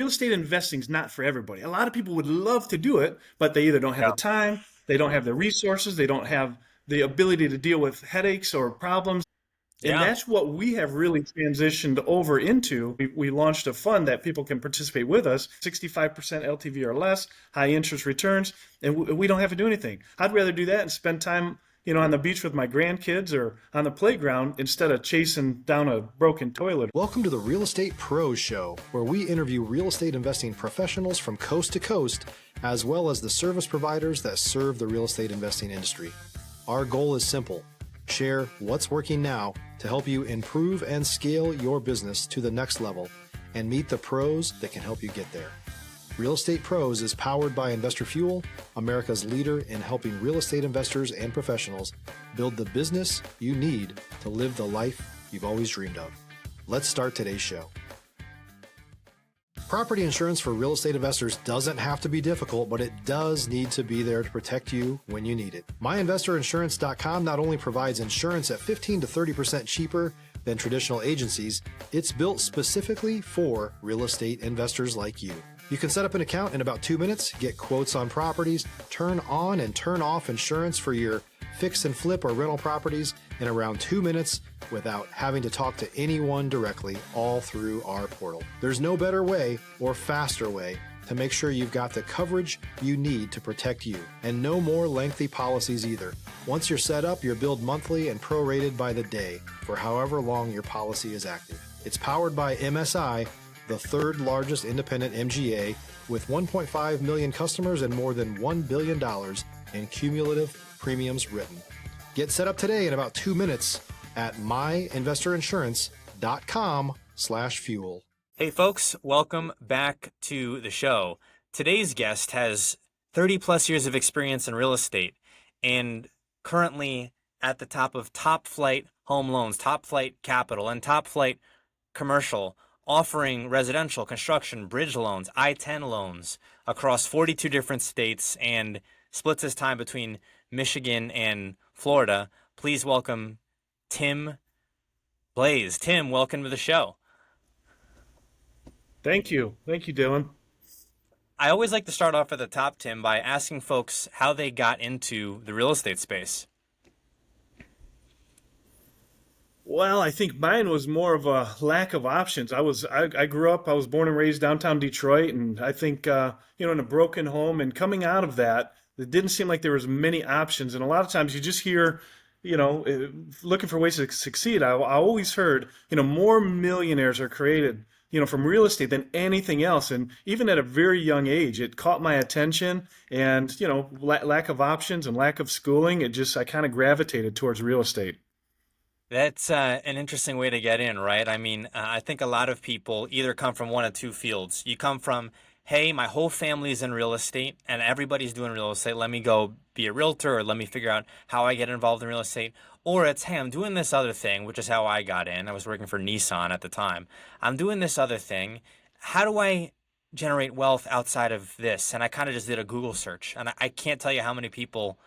real estate investing is not for everybody. A lot of people would love to do it, but they either don't have Yeah. the time, they don't have the resources, they don't have the ability to deal with headaches or problems. And Yeah. that's what we have really transitioned over into. We launched a fund that people can participate with us, 65% LTV or less, high interest returns, and we don't have to do anything. I'd rather do that and spend time, on the beach with my grandkids or on the playground instead of chasing down a broken toilet. Welcome to the Real Estate Pros Show, where we interview real estate investing professionals from coast to coast, as well as the service providers that serve the real estate investing industry. Our goal is simple: share what's working now to help you improve and scale your business to the next level and meet the pros that can help you get there. Real Estate Pros is powered by Investor Fuel, America's leader in helping real estate investors and professionals build the business you need to live the life you've always dreamed of. Let's start today's show. Property insurance for real estate investors doesn't have to be difficult, but it does need to be there to protect you when you need it. MyInvestorInsurance.com not only provides insurance at 15 to 30% cheaper than traditional agencies, it's built specifically for real estate investors like you. You can set up an account in about 2 minutes, get quotes on properties, turn on and turn off insurance for your fix and flip or rental properties in around 2 minutes without having to talk to anyone directly, all through our portal. There's no better way or faster way to make sure you've got the coverage you need to protect you, and no more lengthy policies either. Once you're set up, you're billed monthly and prorated by the day for however long your policy is active. It's powered by MSI, the third largest independent MGA, with 1.5 million customers and more than $1 billion in cumulative premiums written. Get set up today in about 2 minutes at myinvestorinsurance.com/fuel. Hey folks, welcome back to the show. Today's guest has 30 plus years of experience in real estate and currently at the top of Top Flight Home Loans, Top Flight Capital, and Top Flight Commercial, offering residential, construction, bridge loans, I-10 loans across 42 different states, and splits his time between Michigan and Florida. Please welcome Tim Blaise. Tim, welcome to the show. Thank you. Thank you, Dylan. I always like to start off at the top, Tim, by asking folks how they got into the real estate space. Well, I think mine was more of a lack of options. I grew up, I was born and raised downtown Detroit, and I think in a broken home, and coming out of that, it didn't seem like there was many options. And a lot of times you just hear, looking for ways to succeed. I always heard, more millionaires are created, from real estate than anything else. And even at a very young age, it caught my attention. And lack of options and lack of schooling, I kind of gravitated towards real estate. That's an interesting way to get in, right? I mean, I think a lot of people either come from one of two fields. You come from, hey, my whole family is in real estate and everybody's doing real estate. Let me go be a realtor, or let me figure out how I get involved in real estate. Or it's, hey, I'm doing this other thing, which is how I got in. I was working for Nissan at the time. I'm doing this other thing. How do I generate wealth outside of this? And I kind of just did a Google search. And I can't tell you how many people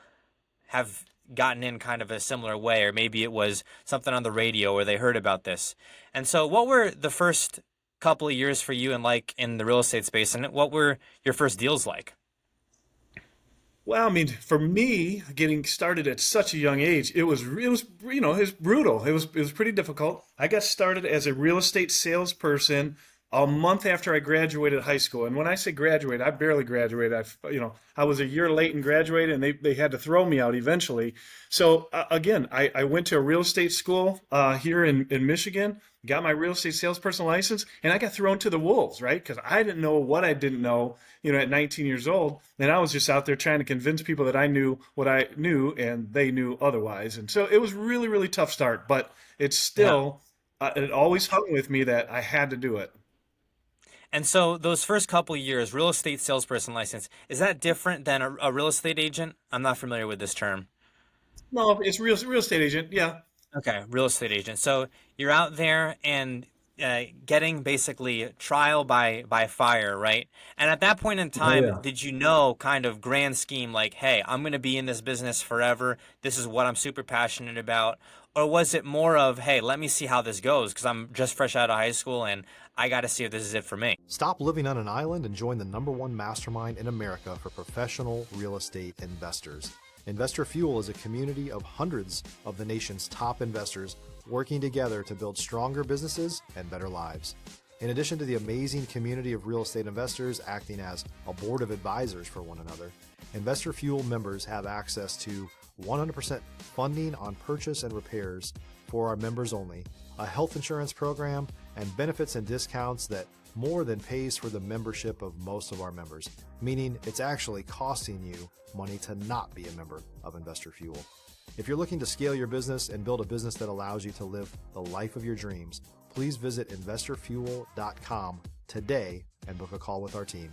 have gotten in kind of a similar way, or maybe it was something on the radio or they heard about this. And so what were the first couple of years for you in the real estate space, and what were your first deals like? Well, I mean, for me, getting started at such a young age, it was brutal. It was pretty difficult. I got started as a real estate salesperson a month after I graduated high school. And when I say graduate, I barely graduated. I was a year late in graduating, and they had to throw me out eventually. So again, I went to a real estate school here in Michigan, got my real estate salesperson license, and I got thrown to the wolves, right? Because I didn't know what I didn't know, at 19 years old. And I was just out there trying to convince people that I knew what I knew and they knew otherwise. And so it was really, really tough start, but it's Yeah. still, it always hung with me that I had to do it. And so those first couple of years, real estate salesperson license, is that different than a real estate agent? I'm not familiar with this term. No, it's real estate agent. Yeah. Okay, real estate agent. So you're out there and getting basically trial by fire, right? And at that point in Oh time, yeah. did you know kind of grand scheme like, hey, I'm going to be in this business forever. This is what I'm super passionate about. Or was it more of, hey, let me see how this goes because I'm just fresh out of high school and I got to see if this is it for me. Stop living on an island and join the #1 mastermind in America for professional real estate investors. Investor Fuel is a community of hundreds of the nation's top investors working together to build stronger businesses and better lives. In addition to the amazing community of real estate investors acting as a board of advisors for one another, Investor Fuel members have access to 100% funding on purchase and repairs for our members only, a health insurance program, and benefits and discounts that more than pays for the membership of most of our members, meaning it's actually costing you money to not be a member of Investor Fuel. If you're looking to scale your business and build a business that allows you to live the life of your dreams, please visit investorfuel.com today and book a call with our team.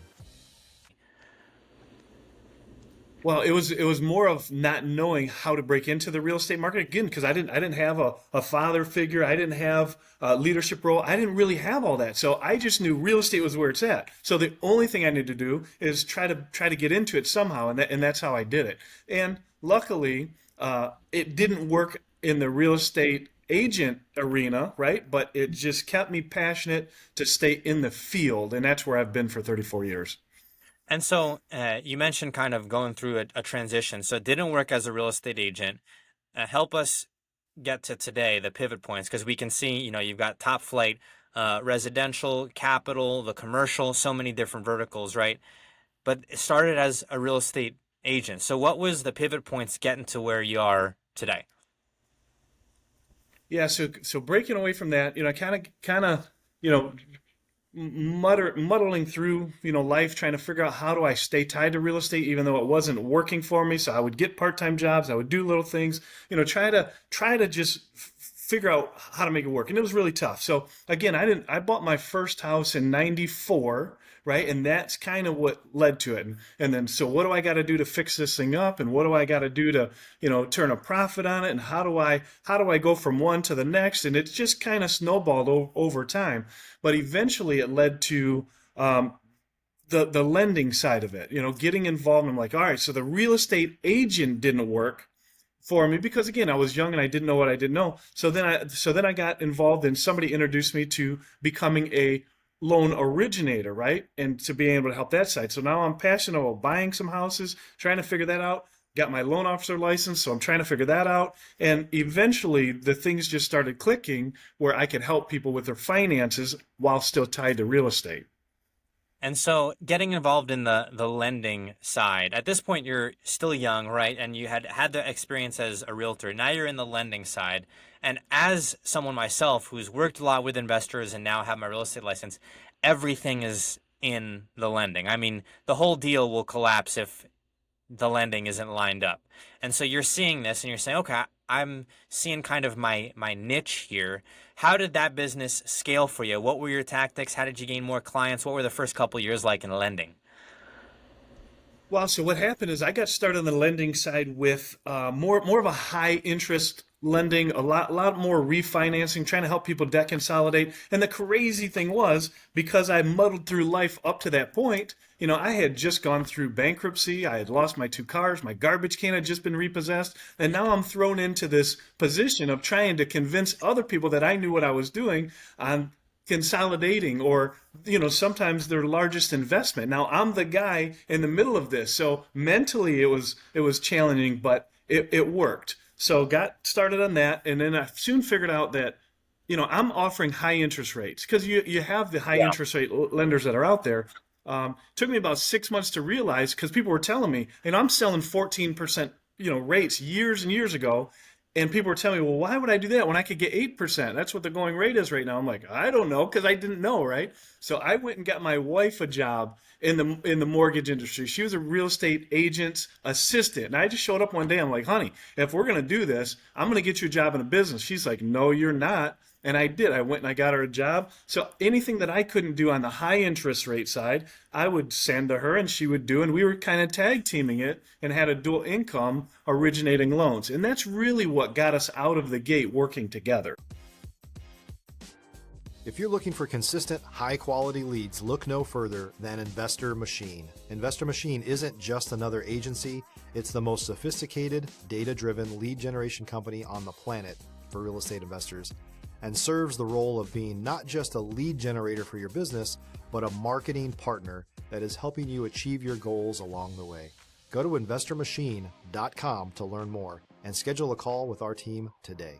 Well, it was more of not knowing how to break into the real estate market again, because I didn't have a father figure, I didn't have a leadership role, I didn't really have all that. So I just knew real estate was where it's at. So the only thing I needed to do is try to get into it somehow, and that's how I did it. And luckily, it didn't work in the real estate agent arena, right? But it just kept me passionate to stay in the field, and that's where I've been for 34 years. And so you mentioned kind of going through a transition. So it didn't work as a real estate agent. Help us get to today, the pivot points, because we can see, you've got top flight, residential, capital, the commercial, so many different verticals, right? But it started as a real estate agent. So what was the pivot points getting to where you are today? Yeah, so breaking away from that, kind of, muddling through, life, trying to figure out how do I stay tied to real estate, even though it wasn't working for me. So I would get part-time jobs, I would do little things, try to just figure out how to make it work. And it was really tough. So again, I bought my first house in '94, right? And that's kind of what led to it. And then, so what do I got to do to fix this thing up? And what do I got to do to, turn a profit on it? And how do I go from one to the next? And it's just kind of snowballed over time. But eventually it led to the lending side of it, getting involved. I'm like, all right, so the real estate agent didn't work for me because, again, I was young and I didn't know what I didn't know. So then I got involved, and somebody introduced me to becoming a loan originator, right? And to be able to help that side. So now I'm passionate about buying some houses, trying to figure that out. Got my loan officer license, so I'm trying to figure that out. And eventually the things just started clicking where I could help people with their finances while still tied to real estate. And so getting involved in the lending side, at this point, you're still young, right? And you had the experience as a realtor. Now you're in the lending side. And as someone myself who's worked a lot with investors and now have my real estate license, everything is in the lending. I mean, the whole deal will collapse if the lending isn't lined up. And so you're seeing this and you're saying, okay, I'm seeing kind of my niche here. How did that business scale for you? What were your tactics? How did you gain more clients? What were the first couple of years like in lending? Well, so what happened is I got started on the lending side with more of a high interest lending, a lot more refinancing, trying to help people debt consolidate. And the crazy thing was, because I muddled through life up to that point, I had just gone through bankruptcy. I had lost my 2 cars. My garbage can had just been repossessed. And now I'm thrown into this position of trying to convince other people that I knew what I was doing on consolidating, or sometimes their largest investment. Now I'm the guy in the middle of this. So mentally it was challenging, but it worked. So got started on that, and then I soon figured out that I'm offering high interest rates, because you have the high interest rate lenders that are out there. Took me about 6 months to realize, because people were telling me, I'm selling 14% rates years and years ago. And people were telling me, well, why would I do that when I could get 8%? That's what the going rate is right now. I'm like, I don't know, because I didn't know, right? So I went and got my wife a job in the mortgage industry. She was a real estate agent's assistant. And I just showed up one day. I'm like, honey, if we're going to do this, I'm going to get you a job in a business. She's like, no, you're not. And I did. I went and I got her a job. So anything that I couldn't do on the high interest rate side, I would send to her and she would do. And we were kind of tag teaming it and had a dual income originating loans. And that's really what got us out of the gate working together. If you're looking for consistent, high-quality leads, look no further than Investor Machine. Investor Machine isn't just another agency. It's the most sophisticated, data-driven lead generation company on the planet for real estate investors. and serves the role of being not just a lead generator for your business, but a marketing partner that is helping you achieve your goals along the way. Go to investormachine.com to learn more and schedule a call with our team today.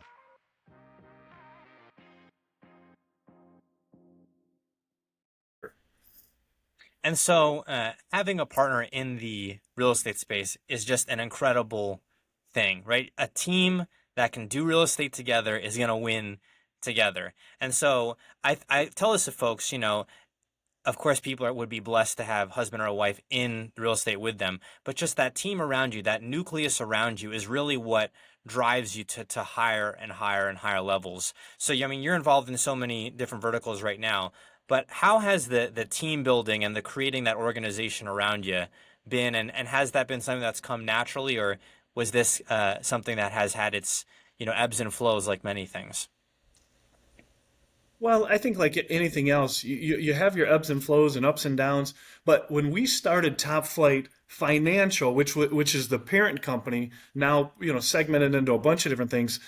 And so, having a partner in the real estate space is just an incredible thing, right? A team that can do real estate together is going to win together. And so, I tell this to folks, of course, people would be blessed to have husband or a wife in real estate with them, but just that team around you, that nucleus around you, is really what drives you to higher and higher and higher levels. So, you're involved in so many different verticals right now. But how has the team building and the creating that organization around you been, and has that been something that's come naturally, or was this something that has had its ebbs and flows like many things? Well, I think like anything else, you have your ebbs and flows and ups and downs. But when we started Top Flight Financial, which is the parent company, now segmented into a bunch of different things,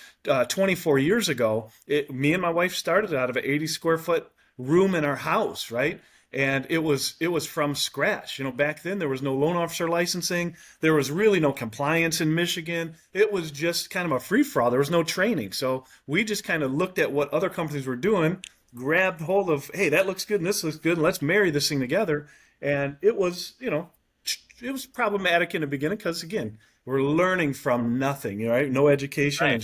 24 years ago, me and my wife started out of an 80 square foot room in our house, right? And it was from scratch. Back then there was no loan officer licensing. There was really no compliance in Michigan. It was just kind of a free for all. There was no training. So we just kind of looked at what other companies were doing, grabbed hold of, hey, that looks good and this looks good, and let's marry this thing together. And it was, it was problematic in the beginning because, again, we're learning from nothing, right? No education, Right. and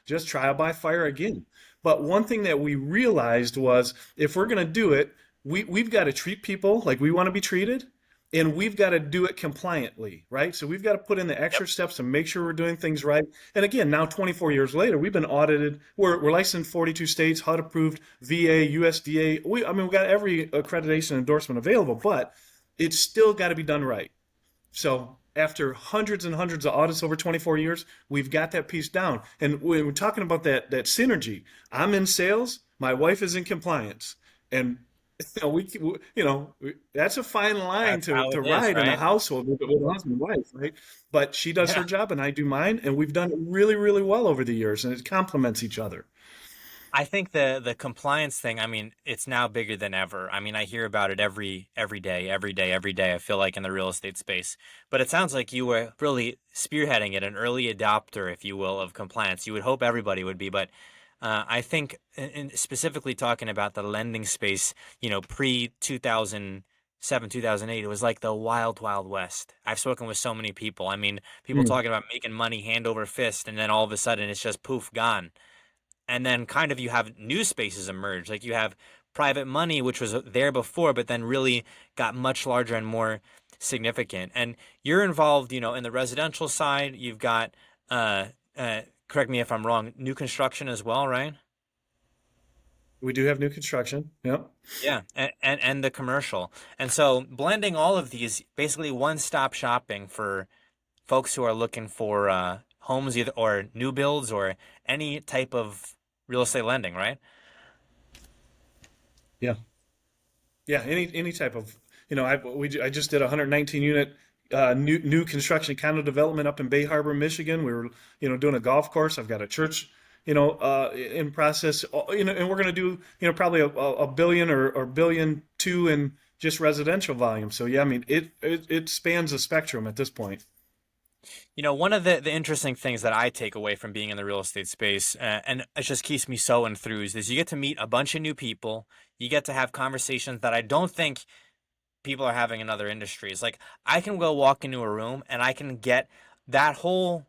just trial by fire again. But one thing that we realized was, if we're going to do it, we've got to treat people like we want to be treated, and we've got to do it compliantly, right? So we've got to put in the extra steps to make sure we're doing things right. And again, now 24 years later, we've been audited. We're licensed in 42 states, HUD approved, VA, USDA. We've got every accreditation endorsement available, but it's still got to be done right. So after hundreds and hundreds of audits over 24 years, we've got that piece down. And when we're talking about that synergy, I'm in sales, my wife is in compliance, and that's a fine line That's to how it is, ride in a right? household with a husband and wife, right? But she does her Yeah. job and I do mine, and we've done it really, really well over the years, and it complements each other. I think the compliance thing, it's now bigger than ever. I hear about it every day, every day, every day, I feel like, in the real estate space. But it sounds like you were really spearheading it, an early adopter, if you will, of compliance. You would hope everybody would be, but I think, specifically talking about the lending space, pre 2007, 2008, it was like the wild, wild west. I've spoken with so many people. People Mm. talking about making money hand over fist, and then all of a sudden it's just poof, gone. And then kind of you have new spaces emerge. Like, you have private money, which was there before, but then really got much larger and more significant. And you're involved, in the residential side. You've got, correct me if I'm wrong, new construction as well, right? We do have new construction. Yep. Yeah, and the commercial. And so blending all of these, basically one-stop shopping for folks who are looking for homes, either or new builds or any type of real estate lending, right? Yeah. Yeah, any type of, I just did a 119 unit new construction condo development up in Bay Harbor, Michigan. We were doing a golf course. I've got a church in process. And we're going to do probably a billion or billion two in just residential volume. So yeah, it spans a spectrum at this point. One of the interesting things that I take away from being in the real estate space, and it just keeps me so enthused, is you get to meet a bunch of new people. You get to have conversations that I don't think people are having in other industries. Like, I can go walk into a room and I can get that whole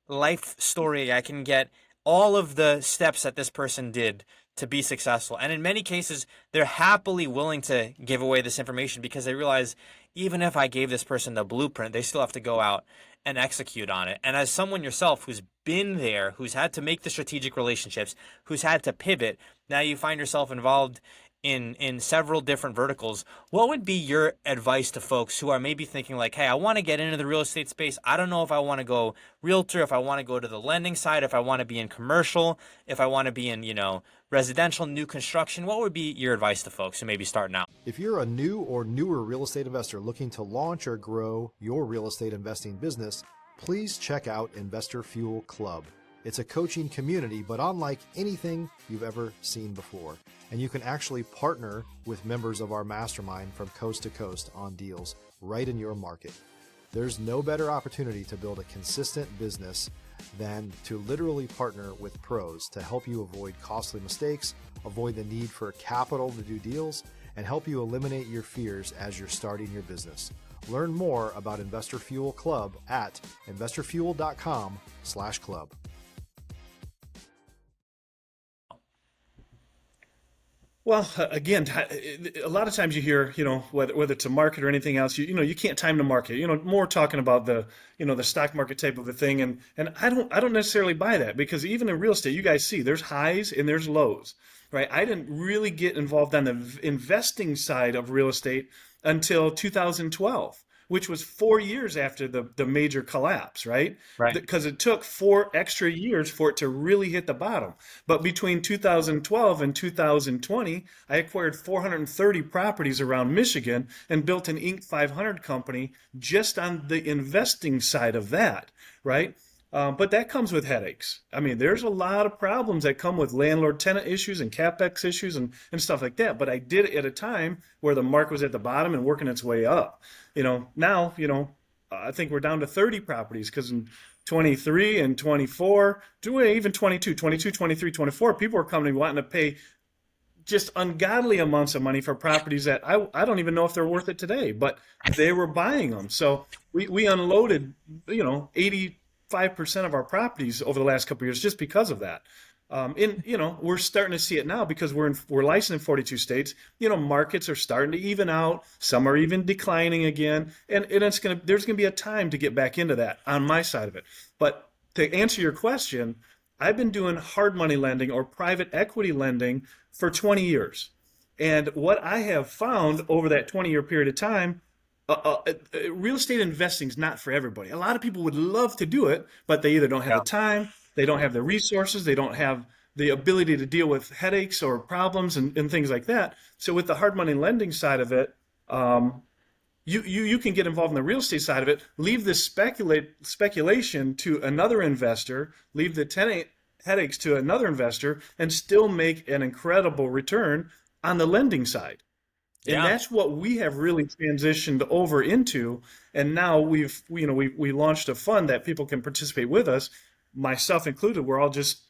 life story. I can get all of the steps that this person did to be successful. And in many cases, they're happily willing to give away this information because they realize, even if I gave this person the blueprint, they still have to go out and execute on it. And as someone yourself who's been there, who's had to make the strategic relationships, who's had to pivot, now you find yourself involved in several different verticals. What would be your advice to folks who are maybe thinking like, hey, I want to get into the real estate space. I don't know if I want to go realtor, if I want to go to the lending side, if I want to be in commercial, if I want to be in, residential new construction. What would be your advice to folks who may be starting out? If you're a new or newer real estate investor looking to launch or grow your real estate investing business, please check out Investor Fuel Club. It's a coaching community, but unlike anything you've ever seen before. And you can actually partner with members of our mastermind from coast to coast on deals right in your market. There's no better opportunity to build a consistent business than to literally partner with pros to help you avoid costly mistakes, avoid the need for capital to do deals, and help you eliminate your fears as you're starting your business. Learn more about Investor Fuel Club at investorfuel.com/club. Well, again, a lot of times you hear, whether it's a market or anything else, you can't time the market. More talking about the stock market type of a thing, and I don't necessarily buy that, because even in real estate, you guys see there's highs and there's lows, right? I didn't really get involved on the investing side of real estate until 2012, which was 4 years after the major collapse, right? Right. Because it took 4 extra years for it to really hit the bottom. But between 2012 and 2020, I acquired 430 properties around Michigan and built an Inc. 500 company just on the investing side of that, right? But that comes with headaches. I mean, there's a lot of problems that come with landlord-tenant issues and CapEx issues and stuff like that. But I did it at a time where the market was at the bottom and working its way up. Now, I think we're down to 30 properties, because in 23 and 24, even 22, 23, 24, people are coming wanting to pay just ungodly amounts of money for properties that I don't even know if they're worth it today, but they were buying them. So we unloaded, 85% of our properties over the last couple of years just because of that. We're starting to see it now because we're licensed in 42 states. Markets are starting to even out. Some are even declining again, and there's going to be a time to get back into that on my side of it. But to answer your question, I've been doing hard money lending or private equity lending for 20 years, and what I have found over that 20-year period of time. Real estate investing is not for everybody. A lot of people would love to do it, but they either don't have the time, they don't have the resources, they don't have the ability to deal with headaches or problems and things like that. So with the hard money lending side of it, you can get involved in the real estate side of it, leave the speculation to another investor, leave the tenant headaches to another investor, and still make an incredible return on the lending side. And that's what we have really transitioned over into. And now we launched a fund that people can participate with us, myself included. We're all just,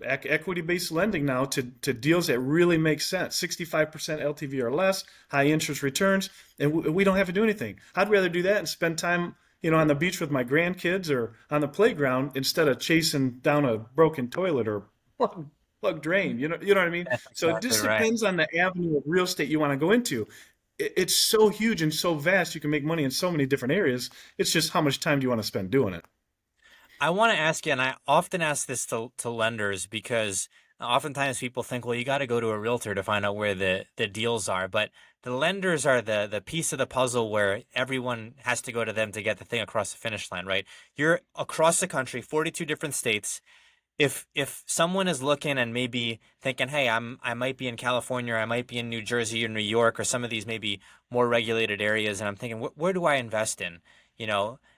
equity-based lending now to deals that really make sense. 65% LTV or less, high interest returns, and we don't have to do anything. I'd rather do that and spend time, on the beach with my grandkids or on the playground instead of chasing down a broken toilet or plug drain. You know what I mean? That's So it exactly just right. depends on the avenue of real estate you want to go into. It's so huge and so vast. You can make money in so many different areas. It's just how much time do you want to spend doing it? I want to ask you, and I often ask this to lenders, because oftentimes people think, well, you got to go to a realtor to find out where the deals are. But the lenders are the piece of the puzzle where everyone has to go to them to get the thing across the finish line, right? You're across the country, 42 different states. If someone is looking and maybe thinking, hey, I might be in California, or I might be in New Jersey or New York, or some of these maybe more regulated areas, and I'm thinking, where do I invest in?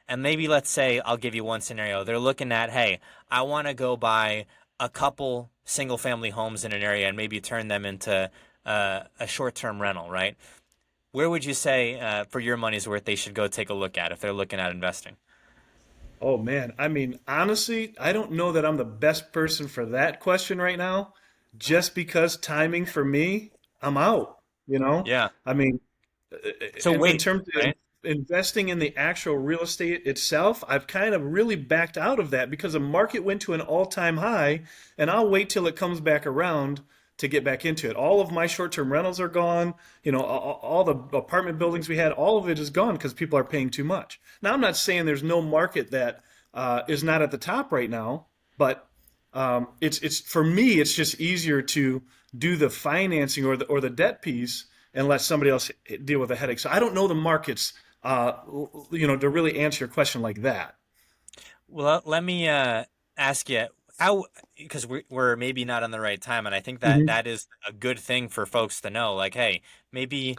And maybe, let's say, I'll give you one scenario. They're looking at, hey, I want to go buy a couple single family homes in an area and maybe turn them into a short-term rental, right? Where would you say, for your money's worth, they should go take a look at if they're looking at investing? Oh man, I mean, honestly, I don't know that I'm the best person for that question right now, just because timing for me, I'm out, you know? Yeah. I mean, So in wait, terms of right? investing in the actual real estate itself, I've kind of really backed out of that because the market went to an all-time high, and I'll wait till it comes back around to get back into it. All of my short-term rentals are gone. All the apartment buildings we had, all of it is gone because people are paying too much. Now, I'm not saying there's no market that is not at the top right now, but it's for me, it's just easier to do the financing or the debt piece and let somebody else deal with the headache. So I don't know the markets, to really answer your question like that. Well, let me ask you how, because we're maybe not on the right time, and I think that Hmm. that is a good thing for folks to know. Like, hey, maybe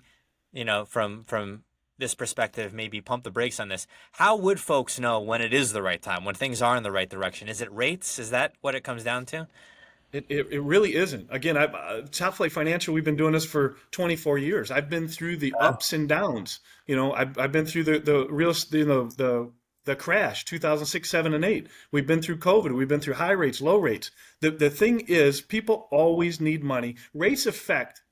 from this perspective, maybe pump the brakes on this. How would folks know when it is the right time, when things are in the right direction? Is it rates? Is that what it comes down to? It really isn't. Again, Top Flight Financial, we've been doing this for 24 years. I've been through the ups and downs. I've been through the real, the crash, 2006, 7, and 8. We've been through COVID. We've been through high rates, low rates. The thing is, people always need money. Rates affect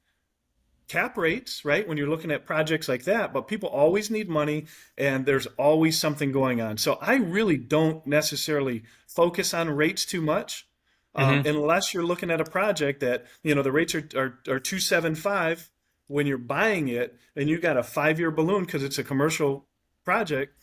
cap rates, right? When you're looking at projects like that, but people always need money and there's always something going on. So I really don't necessarily focus on rates too much. Hmm. Unless you're looking at a project that, the rates are 2.75 when you're buying it and you got a 5-year balloon because it's a commercial project,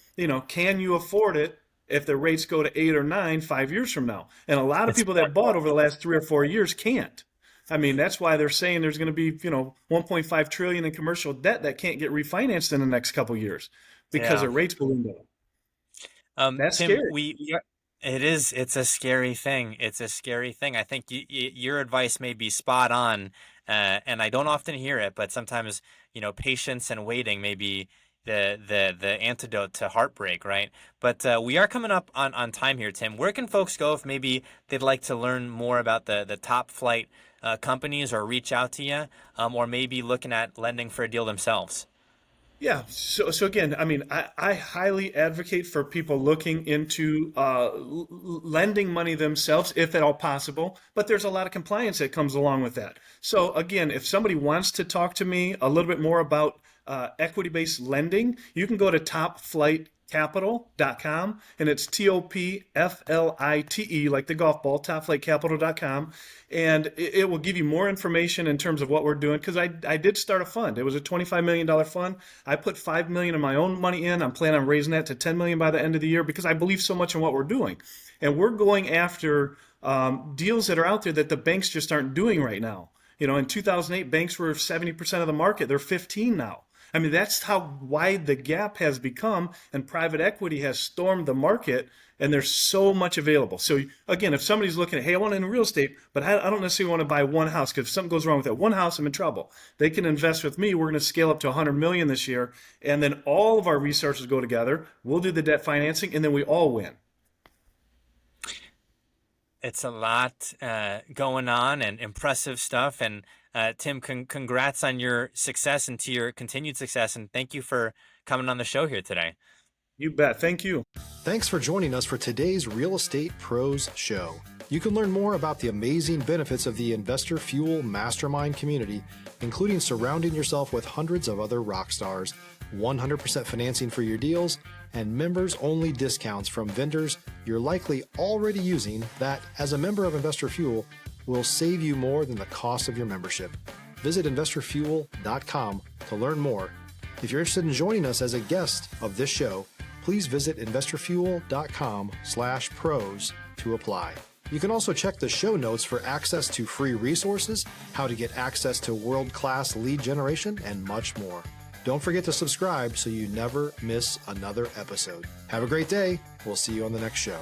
can you afford it if the rates go to 8 or 9 5 years from now? And a lot of It's people that bought over the last 3 or 4 years can't. I mean, that's why they're saying there's going to be, 1.5 trillion in commercial debt that can't get refinanced in the next couple of years because yeah. the rates ballooned up. That's Tim, scary. it is, it's a scary thing. It's a scary thing. I think your advice may be spot on, and I don't often hear it, but sometimes, patience and waiting may be the antidote to heartbreak, right? But we are coming up on time here, Tim. Where can folks go if maybe they'd like to learn more about the top flight companies or reach out to you, or maybe looking at lending for a deal themselves? Yeah. So again, I mean, I highly advocate for people looking into lending money themselves, if at all possible. But there's a lot of compliance that comes along with that. So again, if somebody wants to talk to me a little bit more about equity-based lending, you can go to topflightcapital.com, and it's TOPFLITE, like the golf ball, topflightcapital.com. And it will give you more information in terms of what we're doing, because I did start a fund. It was a $25 million fund. I put $5 million of my own money in. I'm planning on raising that to $10 million by the end of the year because I believe so much in what we're doing. And we're going after deals that are out there that the banks just aren't doing right now. In 2008, banks were 70% of the market. They're 15 now. I mean, that's how wide the gap has become, and private equity has stormed the market, and there's so much available. So again, if somebody's looking at, hey, I want to in real estate, but I don't necessarily want to buy one house, because if something goes wrong with that one house, I'm in trouble. They can invest with me. We're going to scale up to 100 million this year, and then all of our resources go together. We'll do the debt financing, and then we all win. It's a lot going on and impressive stuff. And Tim, congrats on your success and to your continued success. And thank you for coming on the show here today. You bet. Thank you. Thanks for joining us for today's Real Estate Pros Show. You can learn more about the amazing benefits of the Investor Fuel Mastermind community, including surrounding yourself with hundreds of other rock stars, 100% financing for your deals, and members-only discounts from vendors you're likely already using that, as a member of Investor Fuel, will save you more than the cost of your membership. Visit investorfuel.com to learn more. If you're interested in joining us as a guest of this show, please visit investorfuel.com/pros to apply. You can also check the show notes for access to free resources, how to get access to world-class lead generation, and much more. Don't forget to subscribe so you never miss another episode. Have a great day. We'll see you on the next show.